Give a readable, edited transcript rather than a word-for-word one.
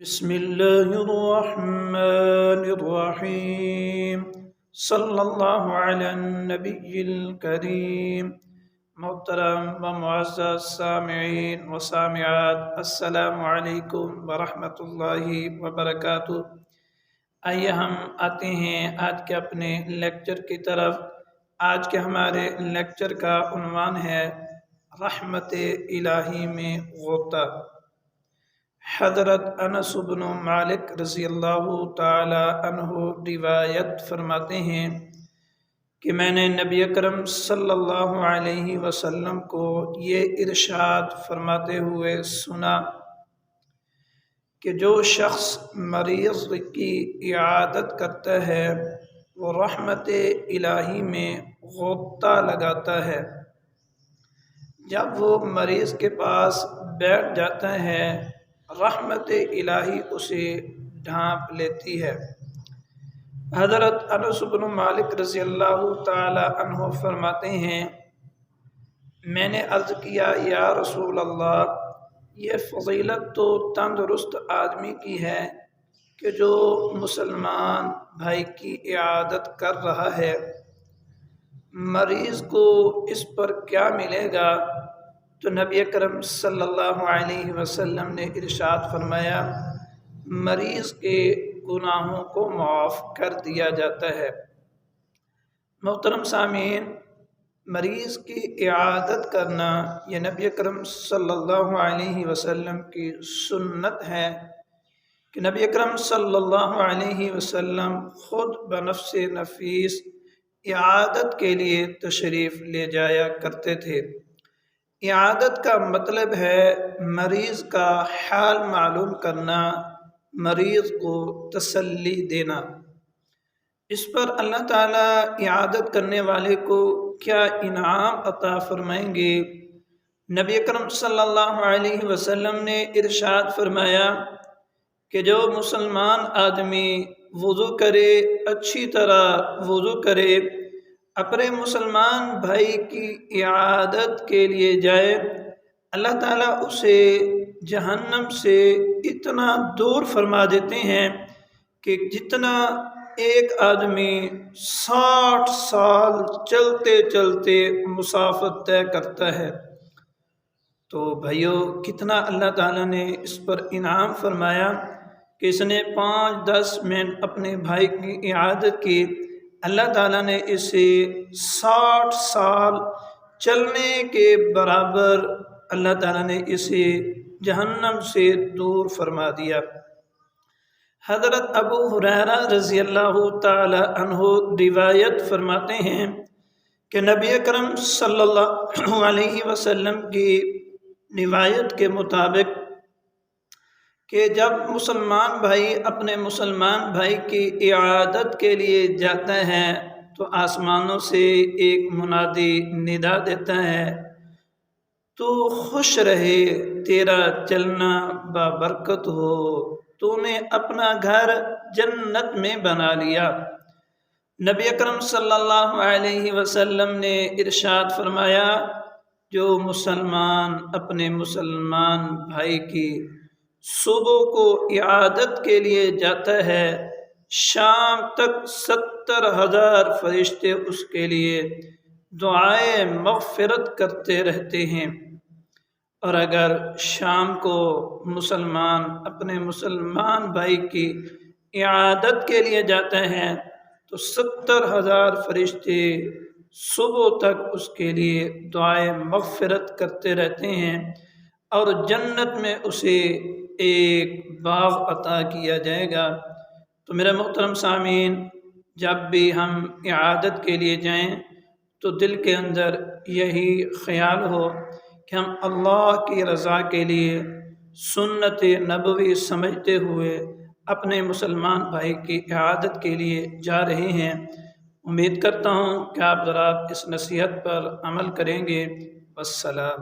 بسم اللہ الرحمن الرحیم صلی اللہ علی النبی الکریم۔ محترم و معزز سامعین و سامعات، السلام علیکم ورحمۃ اللہ وبرکاتہ۔ آئیے ہم آتے ہیں آج کے اپنے لیکچر کی طرف۔ آج کے ہمارے لیکچر کا عنوان ہے رحمت الہی میں غوطہ۔ حضرت انس بن مالک رضی اللہ تعالی عنہ روایت فرماتے ہیں کہ میں نے نبی اکرم صلی اللہ علیہ وسلم کو یہ ارشاد فرماتے ہوئے سنا کہ جو شخص مریض کی عیادت کرتا ہے وہ رحمت الہی میں غوطہ لگاتا ہے۔ جب وہ مریض کے پاس بیٹھ جاتا ہے رحمت الہی اسے ڈھانپ لیتی ہے۔ حضرت انس بن مالک رضی اللہ تعالی عنہ فرماتے ہیں میں نے عرض کیا یا رسول اللہ، یہ فضیلت تو تندرست آدمی کی ہے کہ جو مسلمان بھائی کی عیادت کر رہا ہے، مریض کو اس پر کیا ملے گا؟ تو نبی اکرم صلی اللہ علیہ وسلم نے ارشاد فرمایا مریض کے گناہوں کو معاف کر دیا جاتا ہے۔ محترم سامعین، مریض کی عیادت کرنا یہ نبی اکرم صلی اللہ علیہ وسلم کی سنت ہے کہ نبی اکرم صلی اللہ علیہ وسلم خود بنفس نفیس عیادت کے لیے تشریف لے جایا کرتے تھے۔ عیادت کا مطلب ہے مریض کا حال معلوم کرنا، مریض کو تسلی دینا۔ اس پر اللہ تعالیٰ عیادت کرنے والے کو کیا انعام عطا فرمائیں گے؟ نبی اکرم صلی اللہ علیہ وسلم نے ارشاد فرمایا کہ جو مسلمان آدمی وضو کرے، اچھی طرح وضو کرے، اپنے مسلمان بھائی کی عیادت کے لیے جائے، اللہ تعالیٰ اسے جہنم سے اتنا دور فرما دیتے ہیں کہ جتنا ایک آدمی 60 سال چلتے چلتے مسافت طے کرتا ہے۔ تو بھائیو، کتنا اللہ تعالیٰ نے اس پر انعام فرمایا کہ اس نے 5-10 منٹ اپنے بھائی کی عیادت کی، اللہ تعالیٰ نے اسے 60 سال چلنے کے برابر اللہ تعالیٰ نے اسے جہنم سے دور فرما دیا۔ حضرت ابو ہریرہ رضی اللہ تعالی عنہ روایت فرماتے ہیں کہ نبی اکرم صلی اللہ علیہ وسلم کی روایت کے مطابق کہ جب مسلمان بھائی اپنے مسلمان بھائی کی عیادت کے لیے جاتا ہے تو آسمانوں سے ایک منادی ندا دیتا ہے تو خوش رہے، تیرا چلنا بابرکت ہو، تو نے اپنا گھر جنت میں بنا لیا۔ نبی اکرم صلی اللہ علیہ وسلم نے ارشاد فرمایا جو مسلمان اپنے مسلمان بھائی کی صبح کو عیادت کے لیے جاتا ہے، شام تک 70,000 فرشتے اس کے لیے دعائے مغفرت کرتے رہتے ہیں۔ اور اگر شام کو مسلمان اپنے مسلمان بھائی کی عیادت کے لیے جاتا ہے تو 70,000 فرشتے صبح تک اس کے لیے دعائے مغفرت کرتے رہتے ہیں، اور جنت میں اسے ایک باغ عطا کیا جائے گا۔ تو میرے محترم سامعین، جب بھی ہم عیادت کے لیے جائیں تو دل کے اندر یہی خیال ہو کہ ہم اللہ کی رضا کے لیے سنت نبوی سمجھتے ہوئے اپنے مسلمان بھائی کی عیادت کے لیے جا رہے ہیں۔ امید کرتا ہوں کہ آپ ذرا اس نصیحت پر عمل کریں گے۔ والسلام۔